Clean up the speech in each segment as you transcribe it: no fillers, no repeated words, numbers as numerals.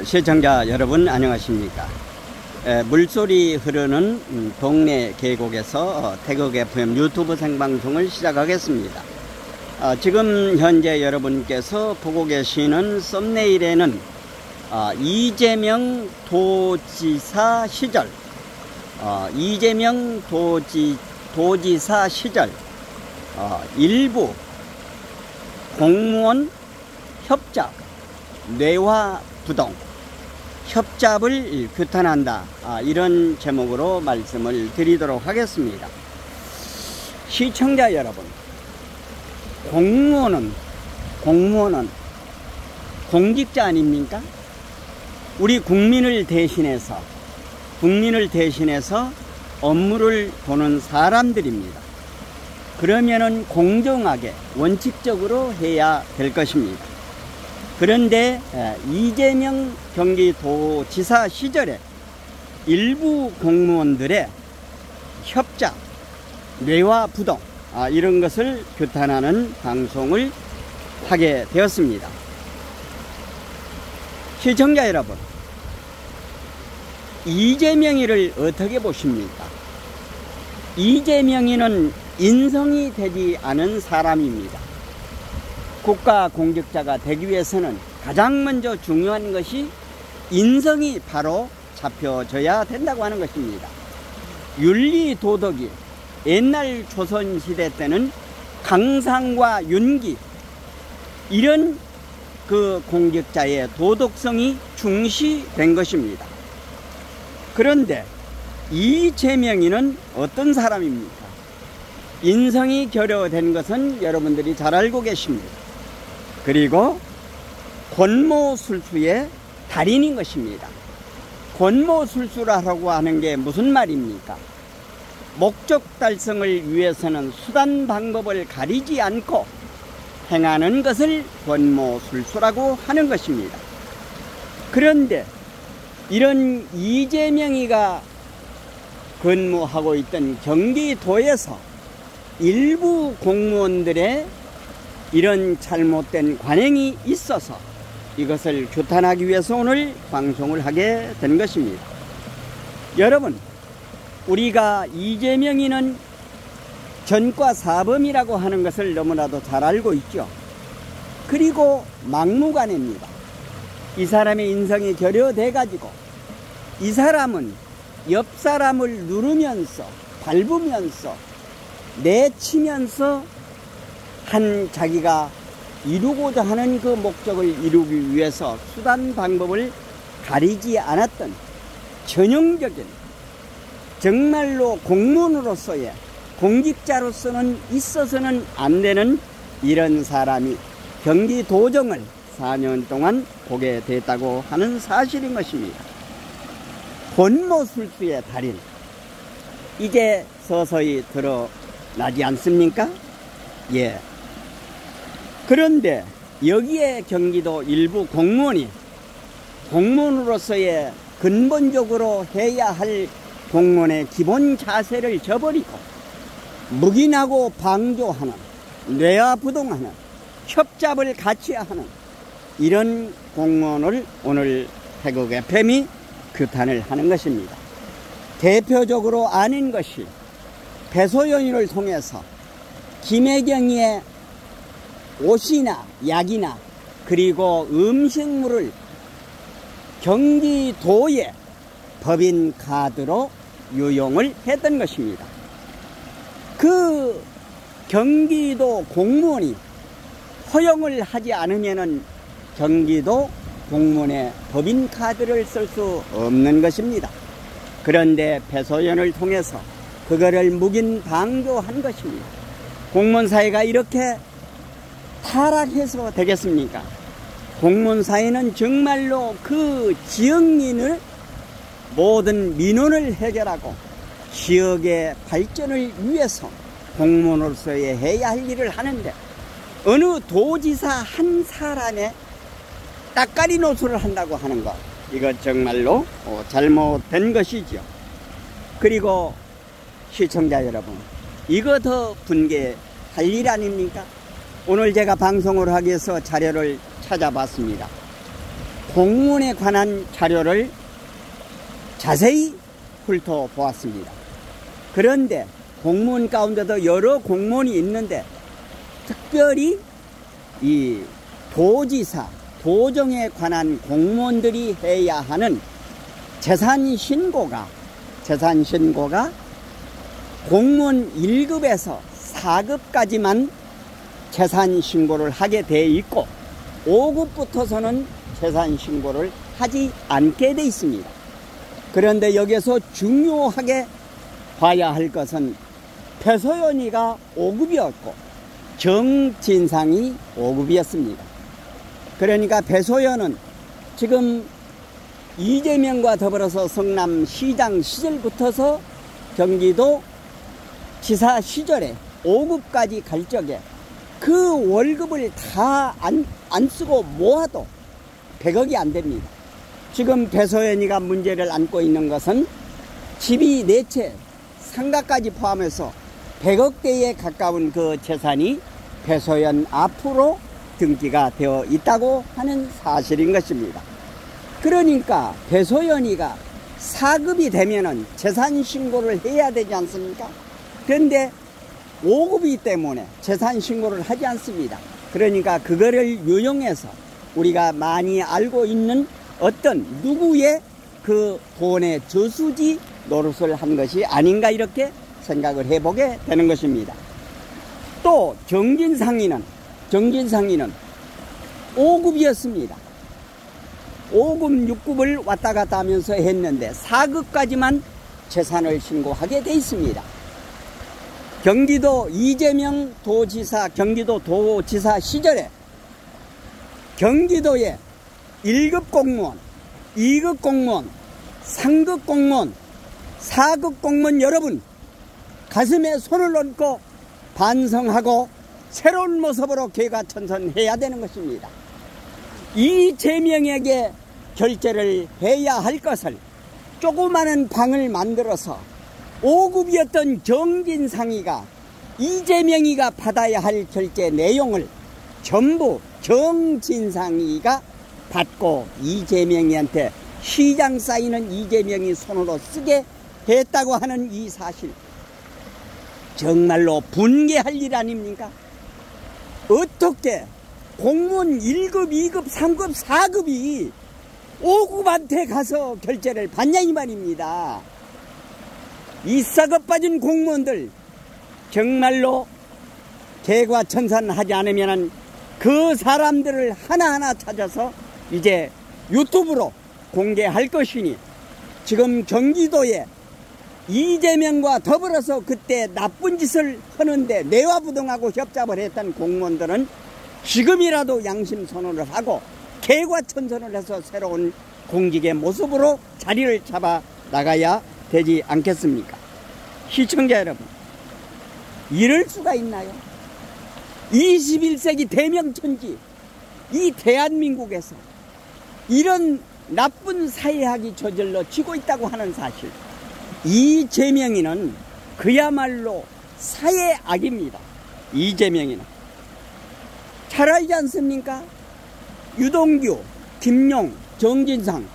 시청자 여러분 안녕하십니까. 물소리 흐르는 동네 계곡에서 태극 FM 유튜브 생방송을 시작하겠습니다. 지금 현재 여러분께서 보고 계시는 썸네일에는 이재명 도지사 시절 도지사 시절 일부 공무원 협잡, 뇌화 부동, 협잡을 규탄한다, 이런 제목으로 말씀을 드리도록 하겠습니다. 시청자 여러분, 공무원은 공직자 아닙니까? 우리 국민을 대신해서 업무를 보는 사람들입니다. 그러면은 공정하게 원칙적으로 해야 될 것입니다. 그런데 이재명 경기도지사 시절에 일부 공무원들의 협잡, 뇌화 부동, 이런 것을 규탄하는 방송을 하게 되었습니다. 시청자 여러분, 이재명이를 어떻게 보십니까? 이재명이는 인성이 되지 않은 사람입니다. 국가 공직자가 되기 위해서는 가장 먼저 중요한 것이 인성이 바로 잡혀져야 된다고 하는 것입니다. 윤리 도덕이 옛날 조선시대 때는 강상과 윤기, 이런 그 공직자의 도덕성이 중시된 것입니다. 그런데 이재명이는 어떤 사람입니까? 인성이 결여된 것은 여러분들이 잘 알고 계십니다. 그리고 권모술수의 달인인 것입니다. 권모술수라고 하는 게 무슨 말입니까? 목적 달성을 위해서는 수단 방법을 가리지 않고 행하는 것을 권모술수라고 하는 것입니다. 그런데 이런 이재명이가 근무하고 있던 경기도에서 일부 공무원들의 이런 잘못된 관행이 있어서 이것을 규탄하기 위해서 오늘 방송을 하게 된 것입니다. 여러분, 우리가 이재명이는 전과사범이라고 하는 것을 너무나도 잘 알고 있죠. 그리고 막무가내입니다. 이 사람의 인성이 결여돼 가지고 이 사람은 옆 사람을 누르면서 밟으면서 내치면서 자기가 이루고자 하는 그 목적을 이루기 위해서 수단 방법을 가리지 않았던 전형적인, 정말로 공무원으로서의, 공직자로서는 있어서는 안 되는 이런 사람이 경기도정을 4년 동안 보게 됐다고 하는 사실인 것입니다. 권모술수의 달인, 이제 서서히 드러나지 않습니까? 예. 그런데 여기에 경기도 일부 공무원이 공무원으로서의 근본적으로 해야 할 공무원의 기본 자세를 저버리고 묵인하고 방조하는, 뇌화부동하는, 협잡을 같이 하는 이런 공무원을 오늘 태극 FM이 규탄을 하는 것입니다. 대표적으로 아는 것이 배소연을 통해서 김혜경의 옷이나 약이나 그리고 음식물을 경기도의 법인카드로 유용을 했던 것입니다. 그 경기도 공무원이 허용을 하지 않으면은 경기도 공무원의 법인카드를 쓸 수 없는 것입니다. 그런데 배소연을 통해서 그거를 묵인 방조한 것입니다. 공무원 사회가 이렇게 타락해서 되겠습니까? 공무원 사회는 정말로 그 지역민을, 모든 민원을 해결하고 지역의 발전을 위해서 공무원으로서의 해야 할 일을 하는데, 어느 도지사 한 사람의 따까리 노릇을 한다고 하는 것, 이거 정말로 잘못된 것이죠. 그리고 시청자 여러분, 이거 더 분개할 일 아닙니까? 오늘 제가 방송을 하기 위해서 자료를 찾아봤습니다. 공무원에 관한 자료를 자세히 훑어보았습니다. 그런데 공무원 가운데도 여러 공무원이 있는데 특별히 이 도지사, 도정에 관한 공무원들이 해야 하는 재산 신고가 공무원 1급에서 4급까지만 재산 신고를 하게 돼 있고 5급부터서는 재산 신고를 하지 않게 돼 있습니다. 그런데 여기서 중요하게 봐야 할 것은 배소연이가 5급이었고 정진상이 5급이었습니다. 그러니까 배소연은 지금 이재명과 더불어서 성남시장 시절부터서 경기도 지사 시절에 5급까지 갈 적에 그 월급을 다 안 쓰고 모아도 100억이 안 됩니다. 지금 배소연이가 문제를 안고 있는 것은 집이 4채, 상가까지 포함해서 100억대에 가까운 그 재산이 배소연 앞으로 등기가 되어 있다고 하는 사실인 것입니다. 그러니까 배소연이가 4급이 되면은 재산 신고를 해야 되지 않습니까? 그런데 5급이기 때문에 재산 신고를 하지 않습니다. 그러니까 그거를 유용해서 우리가 많이 알고 있는 어떤 누구의 그 돈의 저수지 노릇을 한 것이 아닌가 이렇게 생각을 해보게 되는 것입니다. 또 정진상이는 5급이었습니다. 5급, 6급을 왔다 갔다 하면서 했는데 4급까지만 재산을 신고하게 돼 있습니다. 경기도 이재명 도지사, 경기도 도지사 시절에 경기도에 1급 공무원, 2급 공무원, 3급 공무원, 4급 공무원 여러분 가슴에 손을 얹고 반성하고 새로운 모습으로 개과천선해야 되는 것입니다. 이재명에게 결제를 해야 할 것을 조그마한 방을 만들어서 5급이었던 정진상이가 이재명이가 받아야 할 결제 내용을 전부 정진상이가 받고 이재명이한테 시장 사인은 이재명이 손으로 쓰게 했다고 하는 이 사실, 정말로 분개할 일 아닙니까? 어떻게 공무원 1급, 2급, 3급, 4급이 5급한테 가서 결제를 받냐 이 말입니다. 이 썩어 빠진 공무원들 정말로 개과천선하지 않으면 그 사람들을 하나하나 찾아서 이제 유튜브로 공개할 것이니, 지금 경기도에 이재명과 더불어서 그때 나쁜 짓을 하는데 내화부동하고 협잡을 했던 공무원들은 지금이라도 양심선언을 하고 개과천선을 해서 새로운 공직의 모습으로 자리를 잡아 나가야 되지 않겠습니까? 시청자 여러분, 이럴 수가 있나요? 21세기 대명천지 이 대한민국에서 이런 나쁜 사회학이 저질러 지고 있다고 하는 사실, 이재명이는 그야말로 사회악입니다. 이재명이는 잘 알지 않습니까? 유동규, 김용, 정진상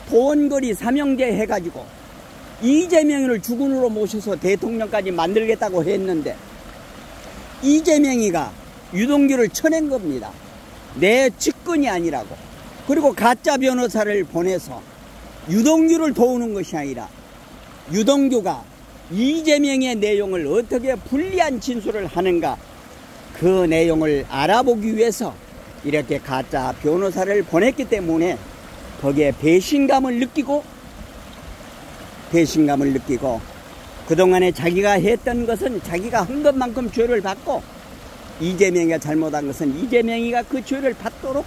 보원거리 삼형제 해가지고 이재명이를 주군으로 모셔서 대통령까지 만들겠다고 했는데 이재명이가 유동규를 쳐낸 겁니다. 내 측근이 아니라고. 그리고 가짜 변호사를 보내서 유동규를 도우는 것이 아니라 유동규가 이재명의 내용을 어떻게 불리한 진술을 하는가, 그 내용을 알아보기 위해서 이렇게 가짜 변호사를 보냈기 때문에 거기에 배신감을 느끼고 그동안에 자기가 했던 것은 자기가 한 것만큼 죄를 받고 이재명이가 잘못한 것은 이재명이가 그 죄를 받도록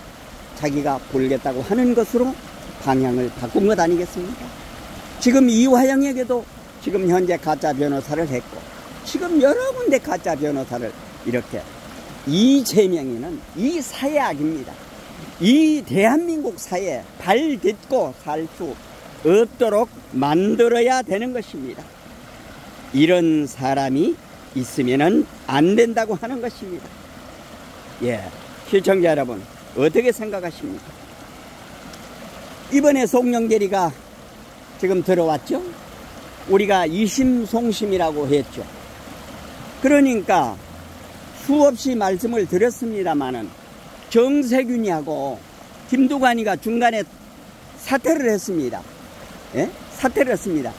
자기가 보겠다고 하는 것으로 방향을 바꾼 것 아니겠습니까? 지금 이화영에게도 지금 현재 가짜 변호사를 했고 지금 여러 군데 가짜 변호사를 이렇게, 이재명이는 이 사회악입니다. 이 대한민국 사회에 발 딛고 살 수 없도록 만들어야 되는 것입니다. 이런 사람이 있으면은 안 된다고 하는 것입니다. 예, 시청자 여러분 어떻게 생각하십니까? 이번에 송영계리가 지금 들어왔죠. 우리가 이심송심이라고 했죠. 그러니까 수없이 말씀을 드렸습니다마는 정세균이하고 김두관이가 중간에 사퇴를 했습니다. 예? 사퇴를 했습니다.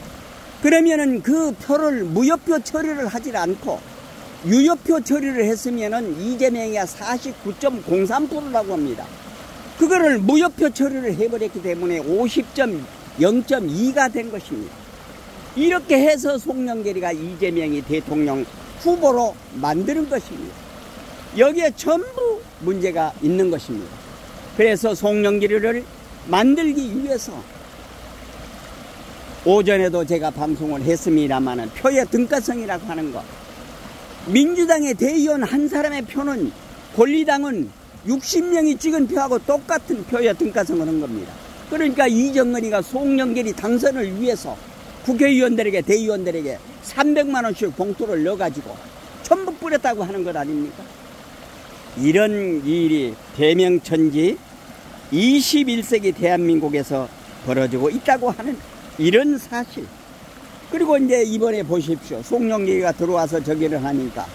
그러면은 그 표를 무효표 처리를 하지 않고 유효표 처리를 했으면은 이재명이가 49.03%라고 합니다. 그거를 무효표 처리를 해버렸기 때문에 50.0.2가 된 것입니다. 이렇게 해서 송영계리가 이재명이 대통령 후보로 만드는 것입니다. 여기에 전부 문제가 있는 것입니다. 그래서 송영계리를 만들기 위해서 오전에도 제가 방송을 했습니다마는 표의 등가성이라고 하는 것, 민주당의 대의원 한 사람의 표는 권리당은 60명이 찍은 표하고 똑같은 표의 등가성을 한 겁니다. 그러니까 이정은이가 송영계리 당선을 위해서 국회의원들에게 대의원들에게 300만 원씩 봉투를 넣어가지고 전부 뿌렸다고 하는 것 아닙니까? 이런 일이 대명천지 21세기 대한민국에서 벌어지고 있다고 하는 이런 사실. 그리고 이제 이번에 보십시오. 송영계리가 들어와서 저기를 하니까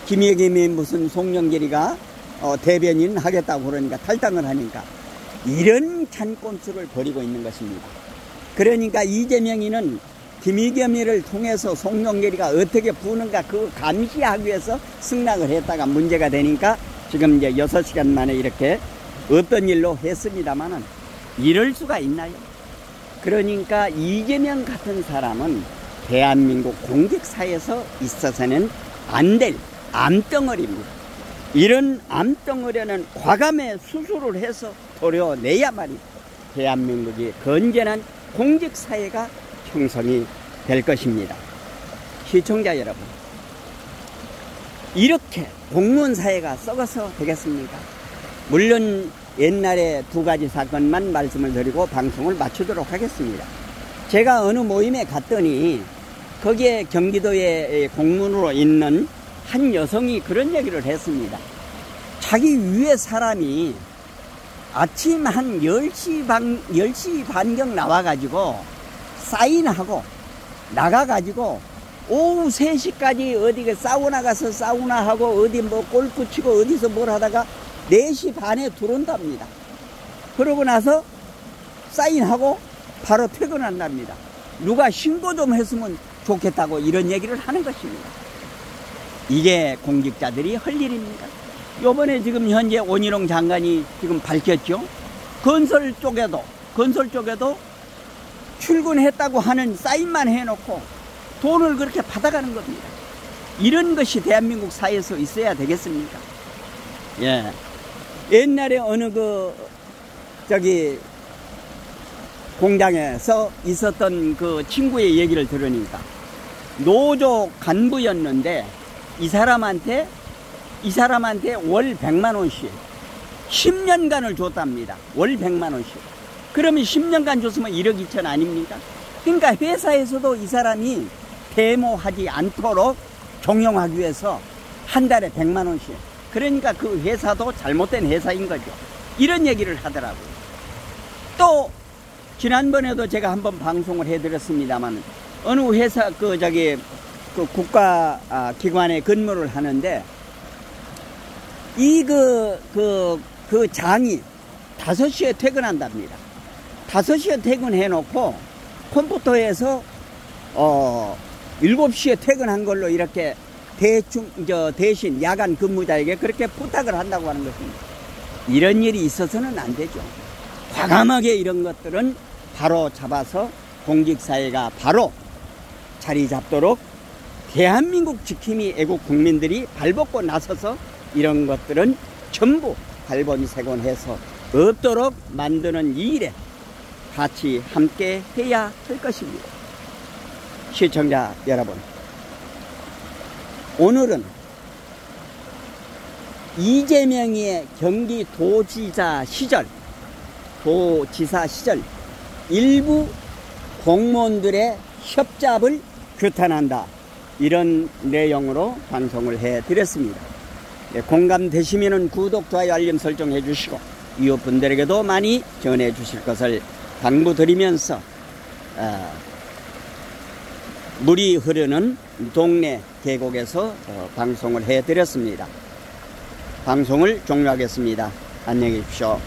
김혜겸이 무슨 송영계리가 대변인 하겠다고 그러니까 탈당을 하니까 이런 잔꼰수를 벌이고 있는 것입니다. 그러니까 이재명이는 김희겸이를 통해서 송영계리가 어떻게 부는가 그거 감시하기 위해서 승낙을 했다가 문제가 되니까 지금 이제 6시간 만에 이렇게 어떤 일로 했습니다만은 이럴 수가 있나요? 그러니까 이재명 같은 사람은 대한민국 공직사에서 있어서는 안 될 암덩어리입니다. 이런 암덩어리는 과감히 수술을 해서 도려내야만이 대한민국이 건전한 공직사회가 형성이 될 것입니다. 시청자 여러분, 이렇게 공무원사회가 썩어서 되겠습니까? 물론 옛날에 두 가지 사건만 말씀을 드리고 방송을 마치도록 하겠습니다. 제가 어느 모임에 갔더니 거기에 경기도에 공무원으로 있는 한 여성이 그런 얘기를 했습니다. 자기 위에 사람이 아침 한 10시 반경 나와가지고 사인하고 나가가지고 오후 3시까지 어디 사우나 가서 사우나하고 어디 뭐 골프 치고 어디서 뭘 하다가 4시 반에 들어온답니다. 그러고 나서 사인하고 바로 퇴근한답니다. 누가 신고 좀 했으면 좋겠다고 이런 얘기를 하는 것입니다. 이게 공직자들이 할 일입니다. 요번에 지금 현재 원희룡 장관이 지금 밝혔죠. 건설 쪽에도 출근했다고 하는 사인만 해놓고 돈을 그렇게 받아가는 겁니다. 이런 것이 대한민국 사회에서 있어야 되겠습니까? 예. 옛날에 어느 공장에서 있었던 그 친구의 얘기를 들으니까 노조 간부였는데 이 사람한테 월 100만 원씩 10년간을 줬답니다. 월 100만 원씩. 그러면 10년간 줬으면 1억 2천 아닙니까? 그러니까 회사에서도 이 사람이 데모하지 않도록 경영하기 위해서 한 달에 100만 원씩. 그러니까 그 회사도 잘못된 회사인 거죠. 이런 얘기를 하더라고요. 또 지난번에도 제가 한번 방송을 해드렸습니다만 어느 회사 그 국가 기관에 근무를 하는데 그 장이 5시에 퇴근한답니다. 5시에 퇴근해놓고 컴퓨터에서 7시에 퇴근한 걸로 이렇게 대신 야간 근무자에게 그렇게 부탁을 한다고 하는 것입니다. 이런 일이 있어서는 안 되죠. 과감하게 이런 것들은 바로 잡아서 공직사회가 바로 자리 잡도록 대한민국 지킴이 애국 국민들이 발벗고 나서서 이런 것들은 전부 발본색원해서 없도록 만드는 이 일에 같이 함께 해야 할 것입니다. 시청자 여러분, 오늘은 이재명의 경기도지사 시절 일부 공무원들의 협잡을 규탄한다, 이런 내용으로 방송을 해드렸습니다. 공감되시면 구독, 좋아요, 알림 설정 해주시고 이웃분들에게도 많이 전해 주실 것을 당부드리면서 물이 흐르는 동네 계곡에서 방송을 해드렸습니다. 방송을 종료하겠습니다. 안녕히 계십시오.